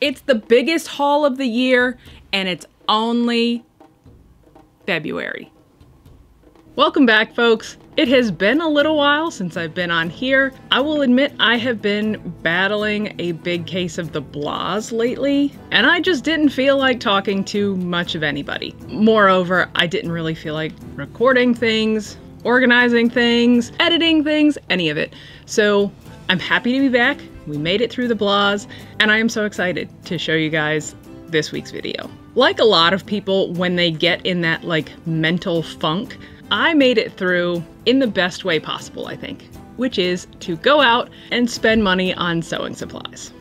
It's the biggest haul of the year, and it's only February. Welcome back, folks. It has been a little while since I've been on here. I will admit I have been battling a big case of the blahs lately, and I just didn't feel like talking to much of anybody. Moreover, I didn't really feel like recording things, organizing things, editing things, any of it. So I'm happy to be back. We made it through the blahs, and I am so excited to show you guys this week's video. Like a lot of people, when they get in that like mental funk, I made it through in the best way possible, I think, which is to go out and spend money on sewing supplies.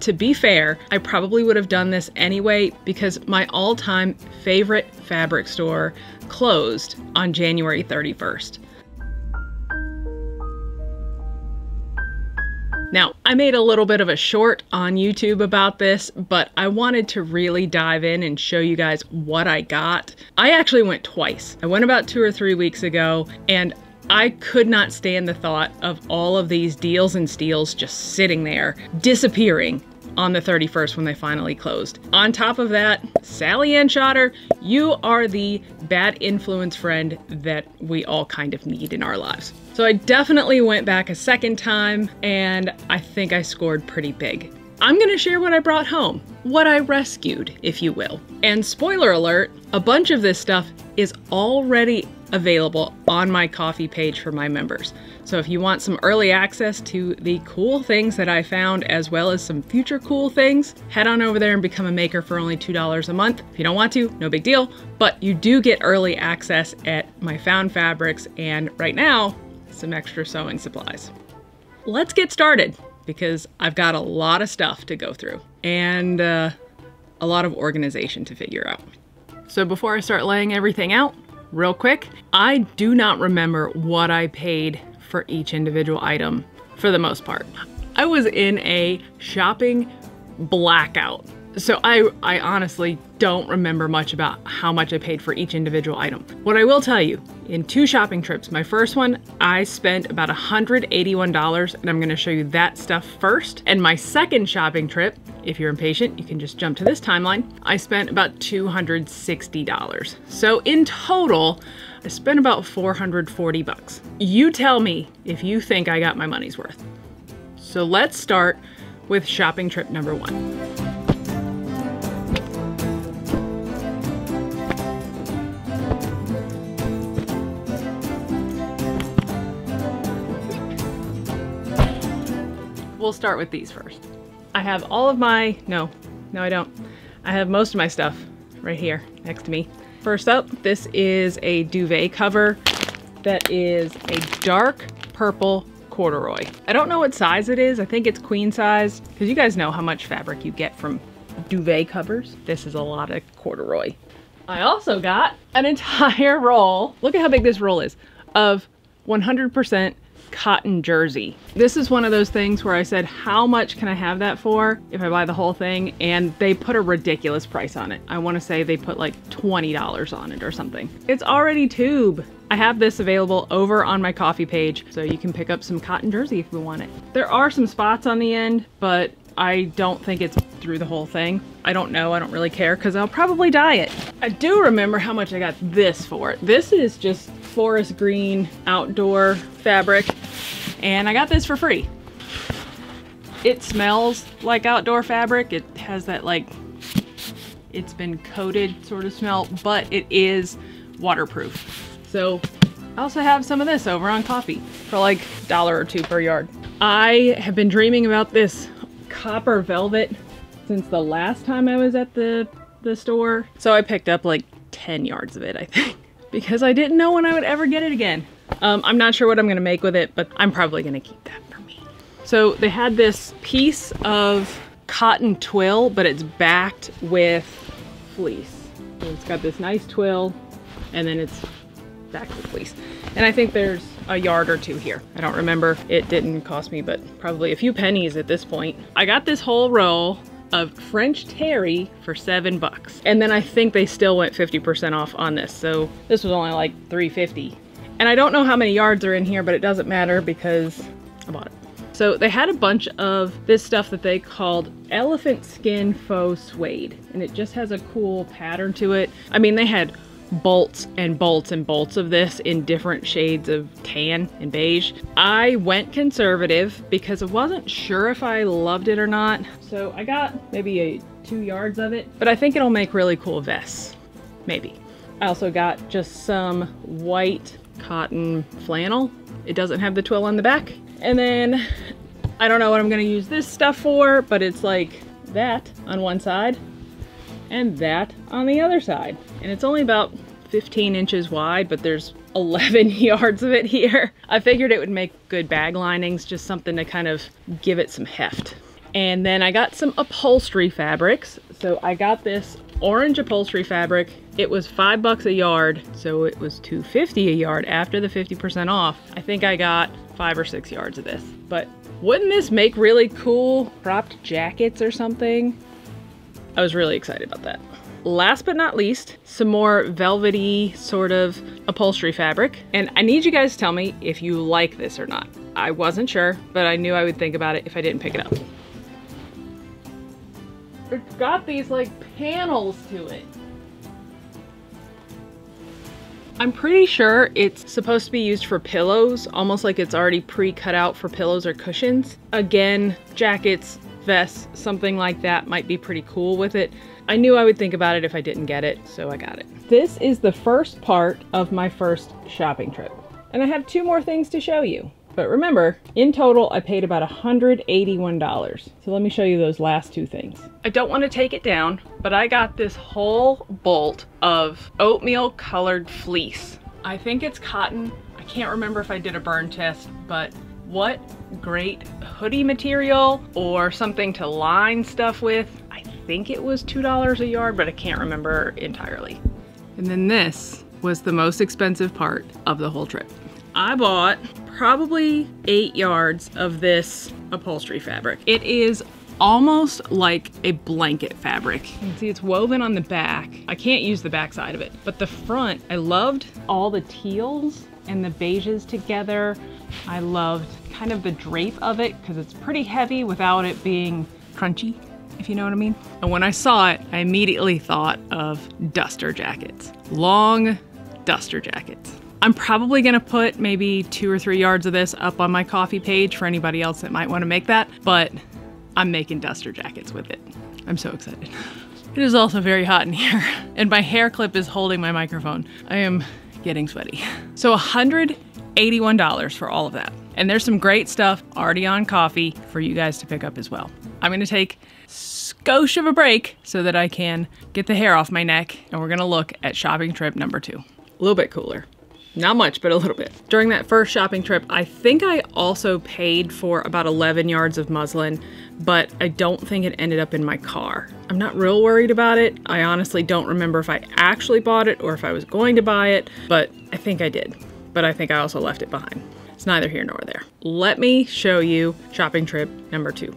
To be fair, I probably would have done this anyway because my all-time favorite fabric store closed on January 31st. Now, I made a little bit of a short on YouTube about this, but I wanted to really dive in and show you guys what I got. I actually went twice. I went about 2 or 3 weeks ago, and I could not stand the thought of all of these deals and steals just sitting there, disappearing on the 31st when they finally closed. On top of that, Sally Ann Shotter, you are the bad influence friend that we all kind of need in our lives. So I definitely went back a second time, and I think I scored pretty big. I'm gonna share what I brought home, what I rescued, if you will. And spoiler alert, a bunch of this stuff is already available on my Ko-fi page for my members. So if you want some early access to the cool things that I found, as well as some future cool things, head on over there and become a maker for only $2 a month. If you don't want to, no big deal, but you do get early access at my found fabrics, and right now, some extra sewing supplies. Let's get started, because I've got a lot of stuff to go through and a lot of organization to figure out. So before I start laying everything out, real quick, I do not remember what I paid for each individual item for the most part. I was in a shopping blackout. So I honestly don't remember much about how much I paid for each individual item. What I will tell you, in 2 shopping trips, my first one, I spent about $181, and I'm gonna show you that stuff first. And my second shopping trip, if you're impatient, you can just jump to this timeline, I spent about $260. So in total, I spent about 440 bucks. You tell me if you think I got my money's worth. So let's start with shopping trip number 1. We'll start with these first. I have all of my, no I don't. I have most of my stuff right here next to me. First up, this is a duvet cover that is a dark purple corduroy. I don't know what size it is. I think it's queen size, because you guys know how much fabric you get from duvet covers. This is a lot of corduroy. I also got an entire roll, look at how big this roll is, of 100% cotton jersey. This is one of those things where I said, how much can I have that for if I buy the whole thing? And they put a ridiculous price on it. I want to say they put like $20 on it or something. It's already tube. I have this available over on my Ko-fi page, so you can pick up some cotton jersey if you want it. There are some spots on the end, but I don't think it's through the whole thing. I don't know, I don't really care, because I'll probably dye it. I do remember how much I got this for. This is just forest green outdoor fabric, and I got this for free. It smells like outdoor fabric. It has that like, it's been coated sort of smell, but it is waterproof. So I also have some of this over on Ko-fi for like $1 or $2 per yard. I have been dreaming about this copper velvet since the last time I was at the store. So I picked up like 10 yards of it, I think, because I didn't know when I would ever get it again. I'm not sure what I'm gonna make with it, but I'm probably gonna keep that for me. So they had this piece of cotton twill, but it's backed with fleece. So it's got this nice twill, and then it's backed with fleece. And I think there's a yard or 2 here. I don't remember. It didn't cost me, but probably a few pennies at this point. I got this whole roll of French terry for $7. And then I think they still went 50% off on this. So this was only like $3.50. And I don't know how many yards are in here, but it doesn't matter because I bought it. So they had a bunch of this stuff that they called elephant skin faux suede, and it just has a cool pattern to it. I mean, they had bolts and bolts and bolts of this in different shades of tan and beige. I went conservative because I wasn't sure if I loved it or not. So I got maybe 2 yards of it, but I think it'll make really cool vests, maybe. I also got just some white cotton flannel. It doesn't have the twill on the back. And then I don't know what I'm gonna use this stuff for, but it's like that on one side and that on the other side. And it's only about 15 inches wide, but there's 11 yards of it here. I figured it would make good bag linings, just something to kind of give it some heft. And then I got some upholstery fabrics. So I got this orange upholstery fabric. It was $5 a yard, so it was $2.50 a yard after the 50% off. I think I got 5 or 6 yards of this. But wouldn't this make really cool cropped jackets or something? I was really excited about that. Last but not least, some more velvety sort of upholstery fabric. And I need you guys to tell me if you like this or not. I wasn't sure, but I knew I would think about it if I didn't pick it up. It's got these like panels to it. I'm pretty sure it's supposed to be used for pillows, almost like it's already pre-cut out for pillows or cushions. Again, jackets, vests, something like that might be pretty cool with it. I knew I would think about it if I didn't get it, so I got it. This is the first part of my first shopping trip. And I have 2 more things to show you. But remember, in total, I paid about $181. So let me show you those last 2 things. I don't want to take it down, but I got this whole bolt of oatmeal colored fleece. I think it's cotton. I can't remember if I did a burn test, but what great hoodie material or something to line stuff with. I think it was $2 a yard, but I can't remember entirely. And then this was the most expensive part of the whole trip. I bought probably 8 yards of this upholstery fabric. It is almost like a blanket fabric. You can see it's woven on the back. I can't use the back side of it, but the front, I loved all the teals and the beiges together. I loved kind of the drape of it because it's pretty heavy without it being crunchy, if you know what I mean. And when I saw it, I immediately thought of duster jackets, long duster jackets. I'm probably gonna put maybe 2 or 3 yards of this up on my coffee page for anybody else that might wanna make that, but I'm making duster jackets with it. I'm so excited. It is also very hot in here, and my hair clip is holding my microphone. I am getting sweaty. So $181 for all of that. And there's some great stuff already on coffee for you guys to pick up as well. I'm gonna take a skosh of a break so that I can get the hair off my neck, and we're gonna look at shopping trip number 2. A little bit cooler. Not much, but a little bit. During that first shopping trip, I think I also paid for about 11 yards of muslin, but I don't think it ended up in my car. I'm not real worried about it. I honestly don't remember if I actually bought it or if I was going to buy it, but I think I did. But I think I also left it behind. It's neither here nor there. Let me show you shopping trip number 2.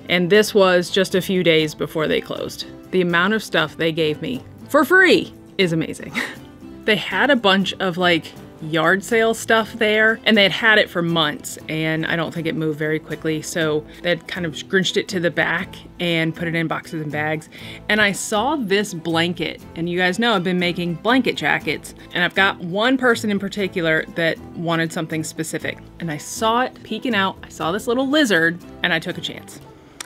And this was just a few days before they closed. The amount of stuff they gave me for free is amazing. They had a bunch of like yard sale stuff there, and they had it for months, and I don't think it moved very quickly, so they'd kind of scrunched it to the back and put it in boxes and bags. And I saw this blanket, and you guys know I've been making blanket jackets, and I've got one person in particular that wanted something specific, and I saw it peeking out. I saw this little lizard, and I took a chance.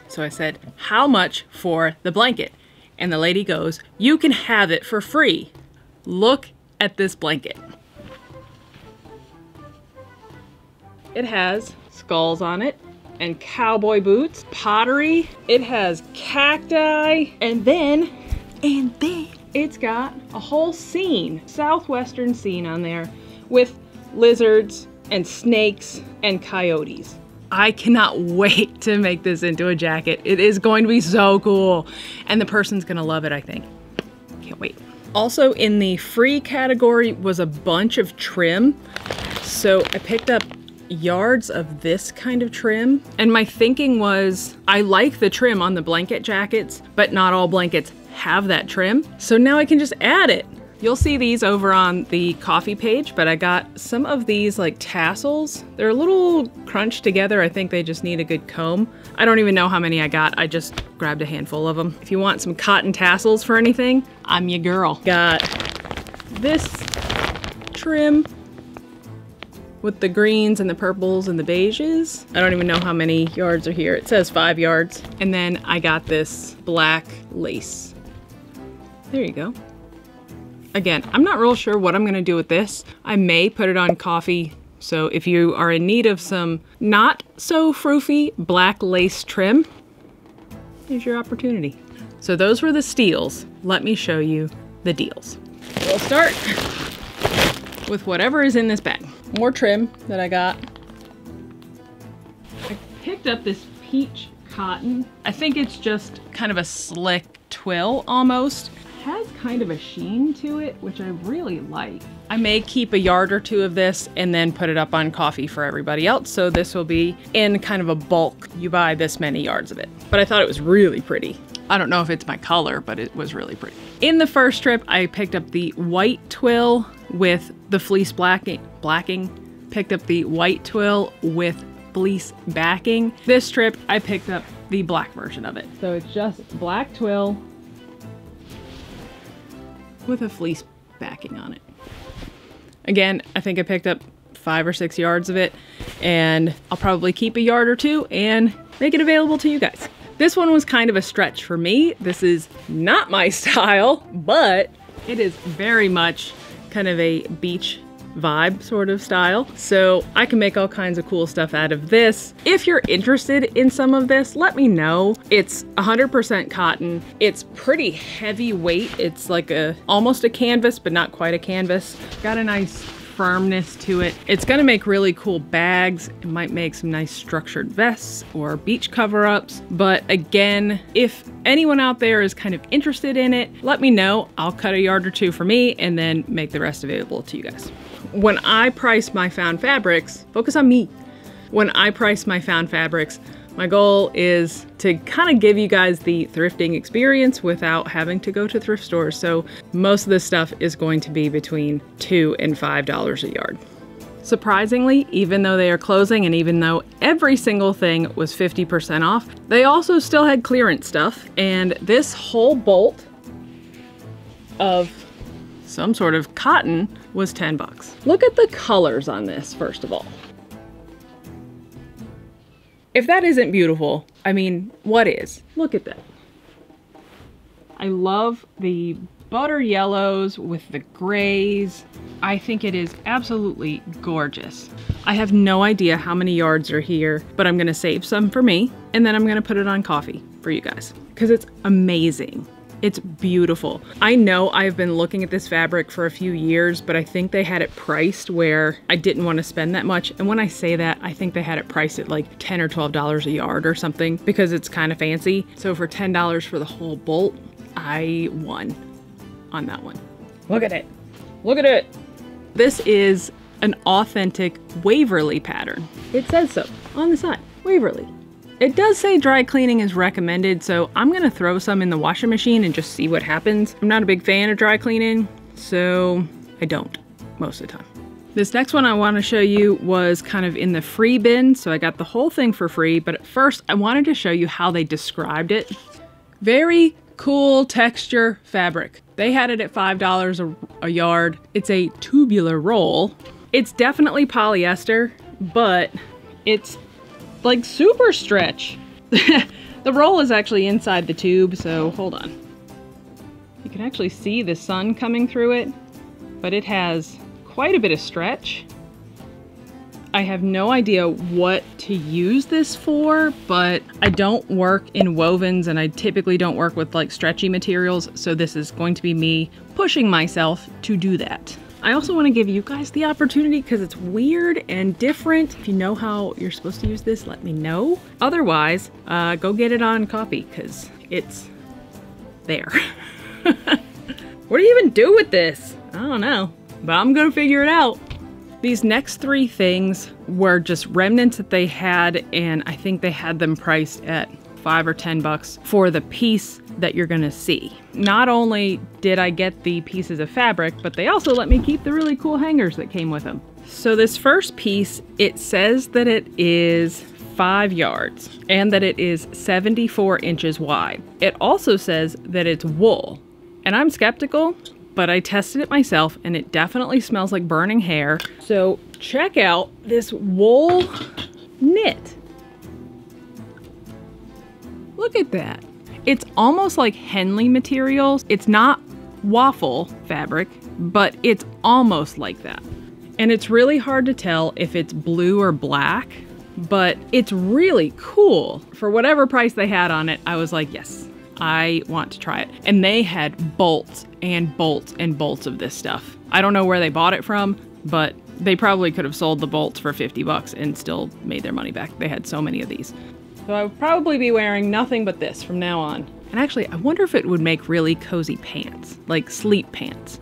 So I said, how much for the blanket? And the lady goes, you can have it for free. Look at this blanket. It has skulls on it and cowboy boots, pottery. It has cacti, and then it's got a whole scene, southwestern scene on there with lizards and snakes and coyotes. I cannot wait to make this into a jacket. It is going to be so cool, and the person's gonna love it, I think. Can't wait. Also in the free category was a bunch of trim. So I picked up yards of this kind of trim. And my thinking was, I like the trim on the blanket jackets, but not all blankets have that trim. So now I can just add it. You'll see these over on the coffee page, but I got some of these like tassels. They're a little crunched together. I think they just need a good comb. I don't even know how many I got. I just grabbed a handful of them. If you want some cotton tassels for anything, I'm your girl. Got this trim with the greens and the purples and the beiges. I don't even know how many yards are here. It says 5 yards. And then I got this black lace. There you go. Again, I'm not real sure what I'm gonna do with this. I may put it on coffee. So if you are in need of some not so froofy black lace trim, here's your opportunity. So those were the steals. Let me show you the deals. We'll start with whatever is in this bag. More trim that I got. I picked up this peach cotton. I think it's just kind of a slick twill almost. Has kind of a sheen to it, which I really like. I may keep a yard or two of this and then put it up on coffee for everybody else. So this will be in kind of a bulk. You buy this many yards of it. But I thought it was really pretty. I don't know if it's my color, but it was really pretty. In the first strip, I picked up the white twill with the fleece blacking. Picked up the white twill with fleece backing. This strip, I picked up the black version of it. So it's just black twill with a fleece backing on it. Again, I think I picked up 5 or 6 yards of it, and I'll probably keep a yard or two and make it available to you guys. This one was kind of a stretch for me. This is not my style, but it is very much kind of a beach vibe sort of style. So I can make all kinds of cool stuff out of this. If you're interested in some of this, let me know. It's 100% cotton. It's pretty heavy weight. It's like almost a canvas, but not quite a canvas. Got a nice firmness to it. It's gonna make really cool bags. It might make some nice structured vests or beach cover-ups. But again, if anyone out there is kind of interested in it, let me know. I'll cut a yard or two for me and then make the rest available to you guys. When I price my found fabrics, focus on me. When I price my found fabrics, my goal is to kind of give you guys the thrifting experience without having to go to thrift stores. So most of this stuff is going to be between $2 and $5 a yard. Surprisingly, even though they are closing and even though every single thing was 50% off, they also still had clearance stuff. And this whole bolt of some sort of cotton was 10 bucks. Look at the colors on this, first of all. If that isn't beautiful, I mean, what is? Look at that. I love the butter yellows with the grays. I think it is absolutely gorgeous. I have no idea how many yards are here, but I'm gonna save some for me, and then I'm gonna put it on coffee for you guys, because it's amazing. It's beautiful. I know I've been looking at this fabric for a few years, but I think they had it priced where I didn't want to spend that much. And when I say that, I think they had it priced at like $10 or $12 a yard or something because it's kind of fancy. So for $10 for the whole bolt, I won on that one. Look at it. Look at it. This is an authentic Waverly pattern. It says so on the side, Waverly. It does say dry cleaning is recommended, so I'm gonna throw some in the washing machine and just see what happens. I'm not a big fan of dry cleaning, so I don't most of the time. This next one I wanna show you was kind of in the free bin, so I got the whole thing for free, but at first I wanted to show you how they described it. Very cool texture fabric. They had it at $5 a yard. It's a tubular roll. It's definitely polyester, but it's like super stretch. The roll is actually inside the tube, so hold on. You can actually see the sun coming through it, but it has quite a bit of stretch. I have no idea what to use this for, but I don't work in wovens and I typically don't work with like stretchy materials, so this is going to be me pushing myself to do that. I also want to give you guys the opportunity because it's weird and different. If you know how you're supposed to use this, let me know. Otherwise, go get it on coffee because it's there. What do you even do with this? I don't know, but I'm gonna figure it out. These next 3 things were just remnants that they had, and I think they had them priced at $5 or $10 for the piece that you're gonna see. Not only did I get the pieces of fabric, but they also let me keep the really cool hangers that came with them. So this first piece, it says that it is 5 yards and that it is 74 inches wide. It also says that it's wool, and I'm skeptical, but I tested it myself and it definitely smells like burning hair. So check out this wool knit. Look at that. It's almost like Henley materials. It's not waffle fabric, but it's almost like that. And it's really hard to tell if it's blue or black, but it's really cool. For whatever price they had on it, I was like, yes, I want to try it. And they had bolts and bolts and bolts of this stuff. I don't know where they bought it from, but they probably could have sold the bolts for 50 bucks and still made their money back. They had so many of these. So I would probably be wearing nothing but this from now on. And actually, I wonder if it would make really cozy pants, like sleep pants.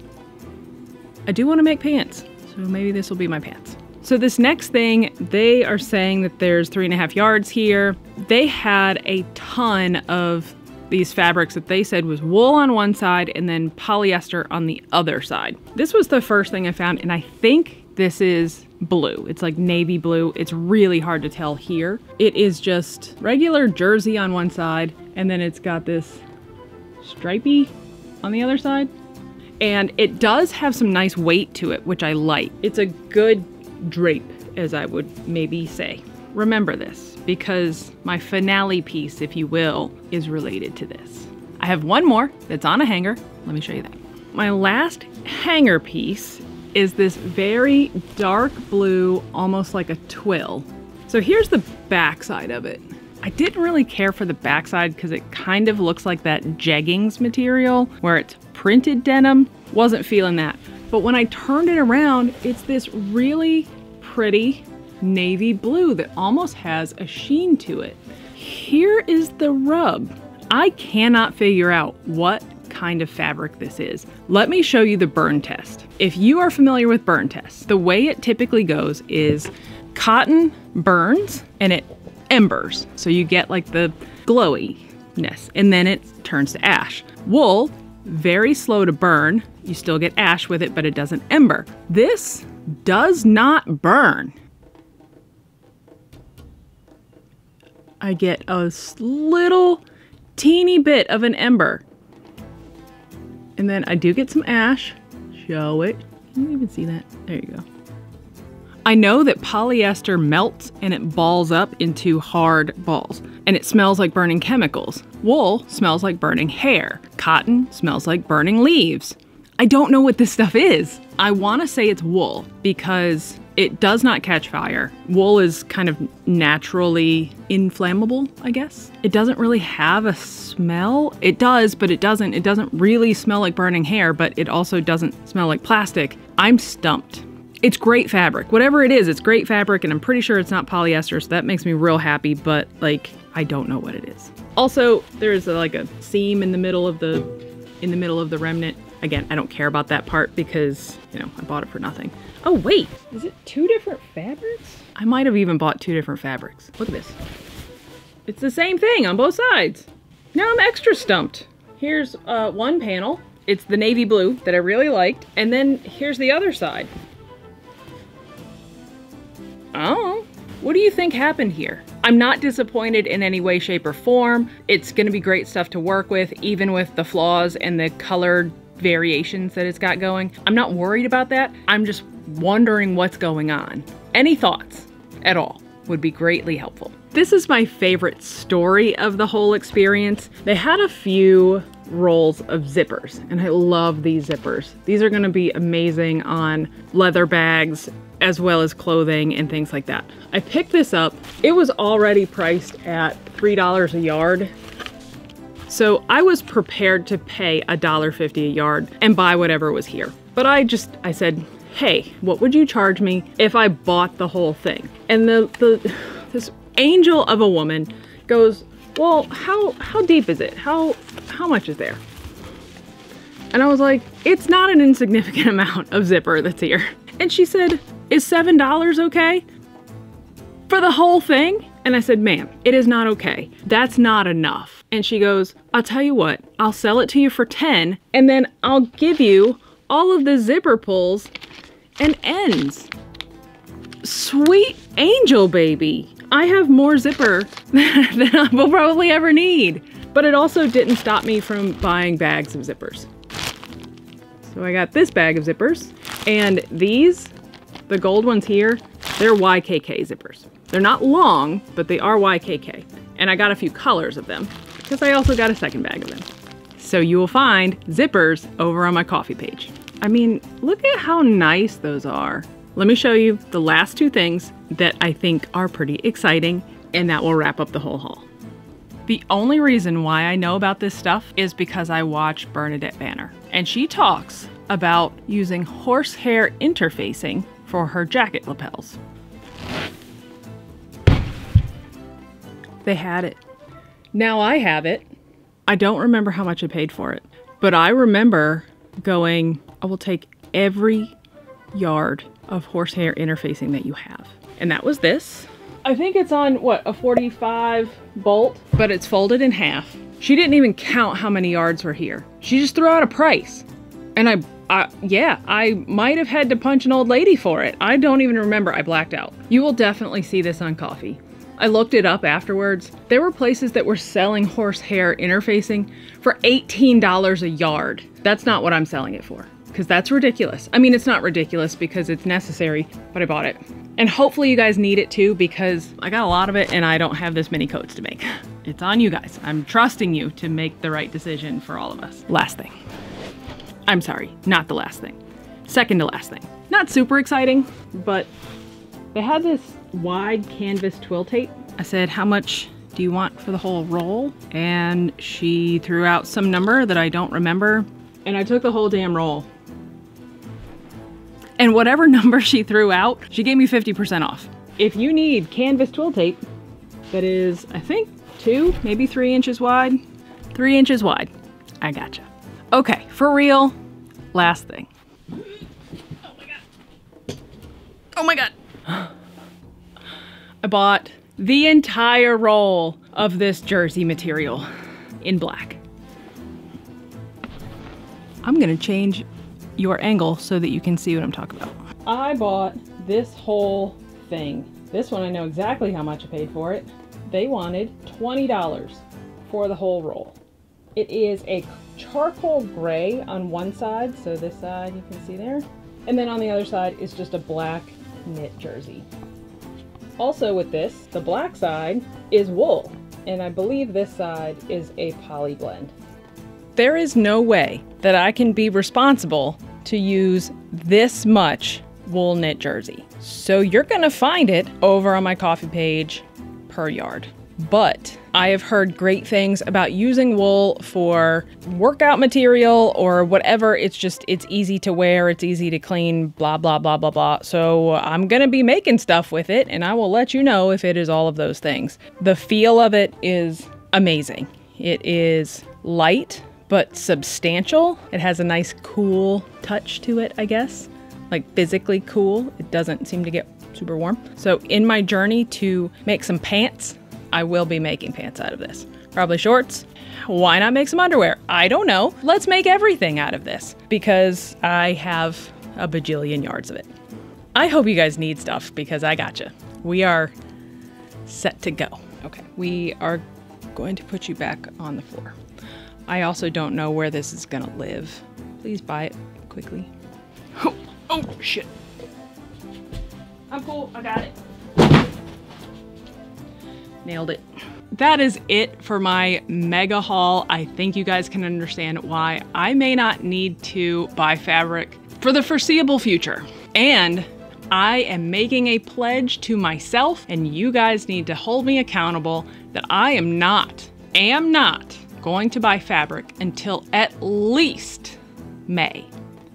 I do want to make pants, so maybe this will be my pants. So this next thing, they are saying that there's 3.5 yards here. They had a ton of these fabrics that they said was wool on one side and then polyester on the other side. This was the first thing I found, and I think this is blue. It's like navy blue. It's really hard to tell here. It is just regular jersey on one side, and then it's got this stripey on the other side. And it does have some nice weight to it, which I like. It's a good drape, as I would maybe say. Remember this, because my finale piece, if you will, is related to this. I have one more that's on a hanger. Let me show you that. My last hanger piece is this very dark blue, almost like a twill. So here's the backside of it. I didn't really care for the backside because it kind of looks like that jeggings material where it's printed denim. Wasn't feeling that. But when I turned it around, it's this really pretty navy blue that almost has a sheen to it. Here is the rub. I cannot figure out what kind of fabric this is. Let me show you the burn test. If you are familiar with burn tests, the way it typically goes is cotton burns and it embers. So you get like the glowiness, and then it turns to ash. Wool, very slow to burn. You still get ash with it, but it doesn't ember. This does not burn. I get a little teeny bit of an ember. And then I do get some ash. Show it. Can you even see that? There you go. I know that polyester melts and it balls up into hard balls, and it smells like burning chemicals. Wool smells like burning hair. Cotton smells like burning leaves. I don't know what this stuff is. I want to say it's wool because it does not catch fire. Wool is kind of naturally inflammable, I guess. It doesn't really have a smell. It does, but it doesn't. It doesn't really smell like burning hair, but it also doesn't smell like plastic. I'm stumped. It's great fabric. Whatever it is, it's great fabric, and I'm pretty sure it's not polyester, so that makes me real happy, but like, I don't know what it is. Also, there's like a seam in the middle of the remnant. Again, I don't care about that part because, you know, I bought it for nothing. Oh wait, is it 2 different fabrics? I might have even bought 2 different fabrics. Look at this. It's the same thing on both sides. Now I'm extra stumped. Here's one panel. It's the navy blue that I really liked. And then here's the other side. Oh, what do you think happened here? I'm not disappointed in any way, shape, or form. It's gonna be great stuff to work with, even with the flaws and the colored variations that it's got going. I'm not worried about that. I'm just wondering what's going on. Any thoughts at all would be greatly helpful. This is my favorite story of the whole experience. They had a few rolls of zippers, and I love these zippers. These are gonna be amazing on leather bags as well as clothing and things like that. I picked this up. It was already priced at $3 a yard. So I was prepared to pay $1.50 a yard and buy whatever was here. But I said, hey, what would you charge me if I bought the whole thing? And this angel of a woman goes, well, how deep is it? How much is there? And I was like, it's not an insignificant amount of zipper that's here. And she said, is $7 okay for the whole thing? And I said, ma'am, it is not okay. That's not enough. And she goes, I'll tell you what, I'll sell it to you for 10, and then I'll give you all of the zipper pulls and ends. Sweet angel baby. I have more zipper than I will probably ever need. But it also didn't stop me from buying bags of zippers. So I got this bag of zippers, and these, the gold ones here, they're YKK zippers. They're not long, but they are YKK. And I got a few colors of them, because I also got a second bag of them. So you will find zippers over on my Ko-fi page. I mean, look at how nice those are. Let me show you the last two things that I think are pretty exciting, and that will wrap up the whole haul. The only reason why I know about this stuff is because I watch Bernadette Banner, and she talks about using horsehair interfacing for her jacket lapels. They had it. Now I have it. I don't remember how much I paid for it, but I remember going, I will take every yard of horsehair interfacing that you have. And that was this. I think it's on, what, a 45 bolt, but it's folded in half. She didn't even count how many yards were here. She just threw out a price. And I might have had to punch an old lady for it. I don't even remember, I blacked out. You will definitely see this on Ko-fi. I looked it up afterwards. There were places that were selling horsehair interfacing for $18 a yard. That's not what I'm selling it for, because that's ridiculous. I mean, it's not ridiculous because it's necessary, but I bought it. And hopefully you guys need it too, because I got a lot of it and I don't have this many coats to make. It's on you guys. I'm trusting you to make the right decision for all of us. Last thing. I'm sorry, not the last thing. Second to last thing. Not super exciting, but they had this wide canvas twill tape. I said, how much do you want for the whole roll? And she threw out some number that I don't remember. And I took the whole damn roll. And whatever number she threw out, she gave me 50% off. If you need canvas twill tape that is, I think, 2, maybe 3 inches wide. 3 inches wide. I gotcha. Okay, for real, last thing. Oh my God. Oh my God. I bought the entire roll of this jersey material in black. I'm gonna change your angle so that you can see what I'm talking about. I bought this whole thing. This one I know exactly how much I paid for it. They wanted $20 for the whole roll. It is a charcoal gray on one side, so this side you can see there. And then on the other side is just a black knit jersey. Also with this, the black side is wool, and I believe this side is a poly blend. There is no way that I can be responsible to use this much wool knit jersey. So you're gonna find it over on my Ko-fi page per yard. But I have heard great things about using wool for workout material or whatever. It's easy to wear, it's easy to clean, blah, blah, blah, blah, blah. So I'm gonna be making stuff with it, and I will let you know if it is all of those things. The feel of it is amazing. It is light, but substantial. It has a nice cool touch to it, I guess. Like physically cool. It doesn't seem to get super warm. So in my journey to make some pants, I will be making pants out of this. Probably shorts. Why not make some underwear? I don't know. Let's make everything out of this because I have a bajillion yards of it. I hope you guys need stuff because I gotcha. We are set to go. Okay, we are going to put you back on the floor. I also don't know where this is gonna live. Please buy it quickly. Oh shit. I'm cool, I got it. Nailed it. That is it for my mega haul. I think you guys can understand why I may not need to buy fabric for the foreseeable future. And I am making a pledge to myself, and you guys need to hold me accountable that I am not going to buy fabric until at least May.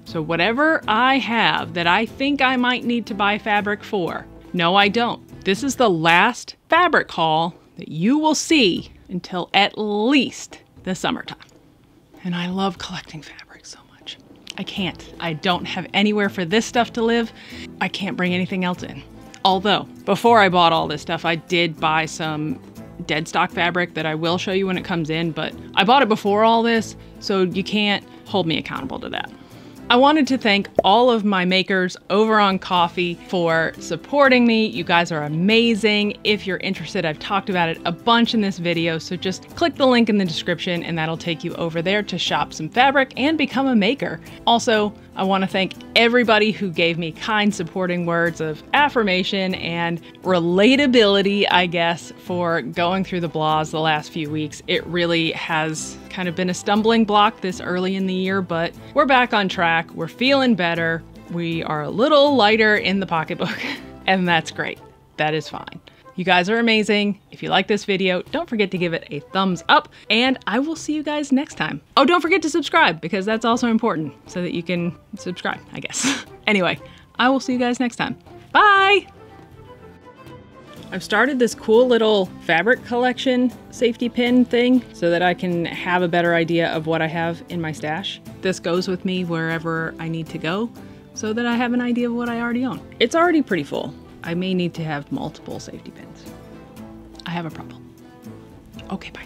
So whatever I have that I think I might need to buy fabric for, no, I don't. This is the last fabric haul that you will see until at least the summertime. And I love collecting fabric so much. I can't. I don't have anywhere for this stuff to live. I can't bring anything else in. Although, before I bought all this stuff, I did buy some dead stock fabric that I will show you when it comes in, but I bought it before all this, so you can't hold me accountable to that. I wanted to thank all of my makers over on Ko-fi for supporting me. You guys are amazing. If you're interested, I've talked about it a bunch in this video, so just click the link in the description and that'll take you over there to shop some fabric and become a maker. Also, I want to thank everybody who gave me kind supporting words of affirmation and relatability, I guess, for going through the blogs the last few weeks. It really has kind of been a stumbling block this early in the year, but we're back on track. We're feeling better. We are a little lighter in the pocketbook, and that's great. That is fine. You guys are amazing. If you like this video, don't forget to give it a thumbs up, and I will see you guys next time. Oh, don't forget to subscribe, because that's also important, so that you can subscribe, I guess. Anyway, I will see you guys next time. Bye! I've started this cool little fabric collection safety pin thing so that I can have a better idea of what I have in my stash. This goes with me wherever I need to go so that I have an idea of what I already own. It's already pretty full. I may need to have multiple safety pins. I have a problem. Okay, bye.